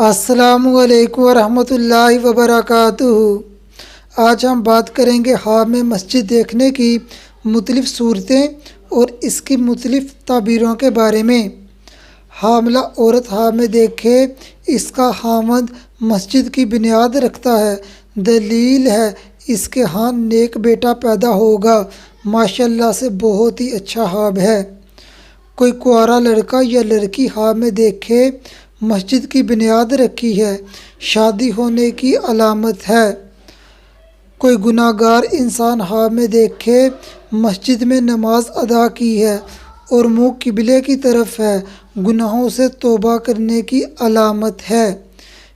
السلام علیکم ورحمۃ اللہ وبرکاتہ۔ آج ہم بات کریں گے خواب میں مسجد دیکھنے کی مختلف صورتیں اور اس کی مختلف تعبیروں کے بارے میں۔ حاملہ عورت خواب میں دیکھے اس کا خاوند مسجد کی بنیاد رکھتا ہے، دلیل ہے اس کے ہاں نیک بیٹا پیدا ہوگا، ماشاءاللہ سے بہت ہی اچھا خواب ہے۔ کوئی کنوارا لڑکا یا لڑکی خواب میں دیکھے مسجد کی بنیاد رکھی ہے، شادی ہونے کی علامت ہے۔ کوئی گناہ گار انسان خواب میں دیکھے مسجد میں نماز ادا کی ہے اور منہ قبلے کی طرف ہے، گناہوں سے توبہ کرنے کی علامت ہے۔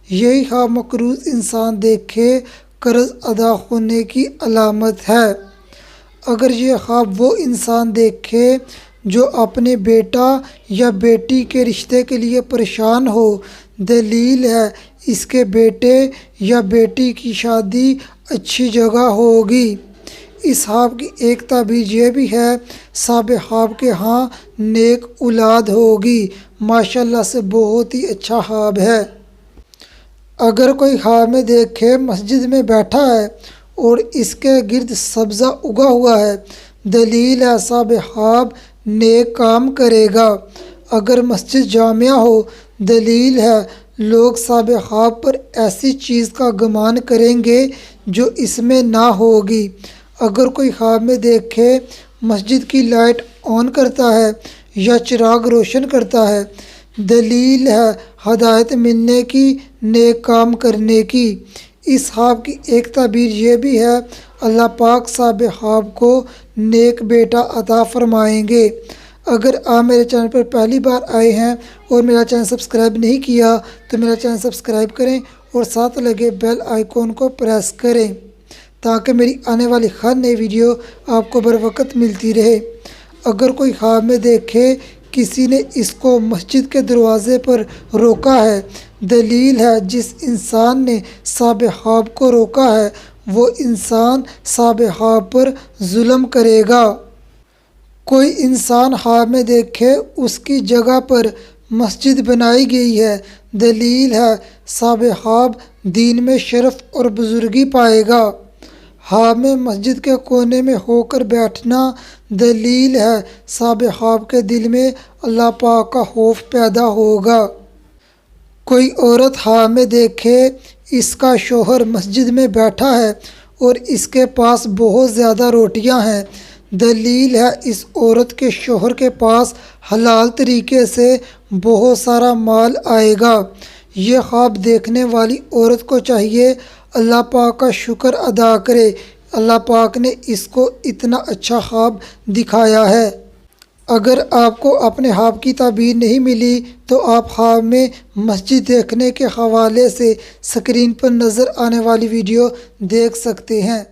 یہی خواب مقروض انسان دیکھے قرض ادا ہونے کی علامت ہے۔ اگر یہ خواب وہ انسان دیکھے جو اپنے بیٹا یا بیٹی کے رشتے کے لیے پریشان ہو، دلیل ہے اس کے بیٹے یا بیٹی کی شادی اچھی جگہ ہوگی۔ اس خواب کی ایک تعبیر یہ بھی ہے، صاحب خواب کے ہاں نیک اولاد ہوگی، ماشاءاللہ سے بہت ہی اچھا خواب ہے۔ اگر کوئی خواب میں دیکھے مسجد میں بیٹھا ہے اور اس کے گرد سبزہ اگا ہوا ہے، دلیل ہے صاحب خواب نیک کام کرے گا۔ اگر مسجد جامع ہو، دلیل ہے لوگ صاحب خواب پر ایسی چیز کا گمان کریں گے جو اس میں نہ ہوگی۔ اگر کوئی خواب میں دیکھے مسجد کی لائٹ آن کرتا ہے یا چراغ روشن کرتا ہے، دلیل ہے ہدایت ملنے کی، نیک کام کرنے کی۔ اس خواب کی ایک تعبیر یہ بھی ہے، اللہ پاک صاحب خواب کو نیک بیٹا عطا فرمائیں گے۔ اگر آپ میرے چینل پر پہلی بار آئے ہیں اور میرا چینل سبسکرائب نہیں کیا تو میرا چینل سبسکرائب کریں اور ساتھ لگے بیل آئیکن کو پریس کریں تاکہ میری آنے والی ہر نئی ویڈیو آپ کو بر وقت ملتی رہے۔ اگر کوئی خواب میں دیکھے کسی نے اس کو مسجد کے دروازے پر روکا ہے، دلیل ہے جس انسان نے صاحب خواب کو روکا ہے وہ انسان صاحب خواب پر ظلم کرے گا۔ کوئی انسان خواب میں دیکھے اس کی جگہ پر مسجد بنائی گئی ہے، دلیل ہے صاحب خواب دین میں شرف اور بزرگی پائے گا۔ خواب میں مسجد کے کونے میں ہو کر بیٹھنا، دلیل ہے صاحب خواب کے دل میں اللہ پاک کا خوف پیدا ہوگا۔ کوئی عورت خواب میں دیکھے اس کا شوہر مسجد میں بیٹھا ہے اور اس کے پاس بہت زیادہ روٹیاں ہیں، دلیل ہے اس عورت کے شوہر کے پاس حلال طریقے سے بہت سارا مال آئے گا۔ یہ خواب دیکھنے والی عورت کو چاہیے اللہ پاک کا شکر ادا کرے، اللہ پاک نے اس کو اتنا اچھا خواب دکھایا ہے۔ اگر آپ کو اپنے خواب کی تعبیر نہیں ملی تو آپ خواب میں مسجد دیکھنے کے حوالے سے اسکرین پر نظر آنے والی ویڈیو دیکھ سکتے ہیں۔